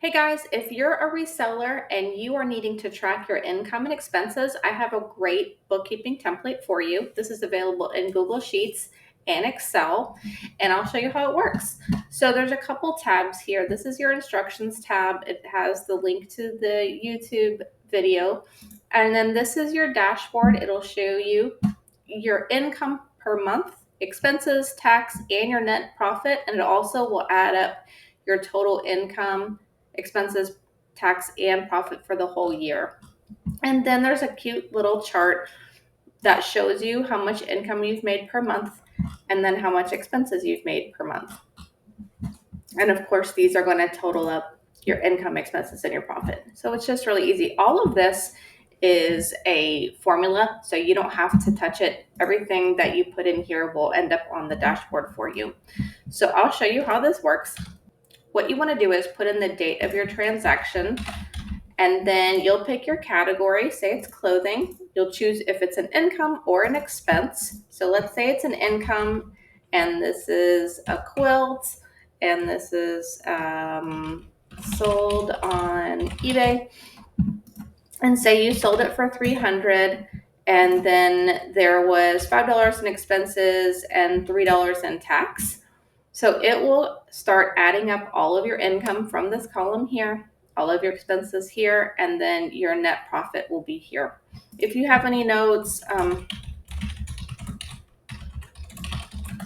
Hey guys, if you're a reseller and you are needing to track your income and expenses, I have a great bookkeeping template for you. This is available in Google Sheets and Excel, and I'll show you how it works. So there's a couple tabs here. This is your instructions tab. It has the link to the YouTube video. And then this is your dashboard. It'll show you your income per month, expenses, tax, and your net profit. And it also will add up your total income, expenses, tax, and profit for the whole year. And then there's a cute little chart that shows you how much income you've made per month and then how much expenses you've made per month. And of course, these are going to total up your income, expenses, and your profit. So it's just really easy. All of this is a formula, so you don't have to touch it. Everything that you put in here will end up on the dashboard for you. So I'll show you how this works. What you want to do is put in the date of your transaction, and then you'll pick your category. Say it's clothing. You'll choose if it's an income or an expense. So let's say it's an income, and this is a quilt, and this is sold on eBay. And say you sold it for $300, and then there was $5 in expenses and $3 in tax. So it will start adding up all of your income from this column here, all of your expenses here, and then your net profit will be here. If you have any notes,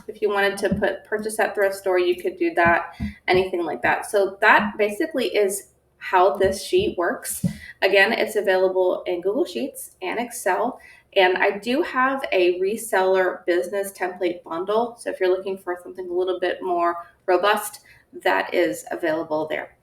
if you wanted to put purchase at thrift store, you could do that, anything like that. So that basically is how this sheet works. Again, it's available in Google Sheets and Excel. And I do have a reseller business template bundle. So if you're looking for something a little bit more robust, that is available there.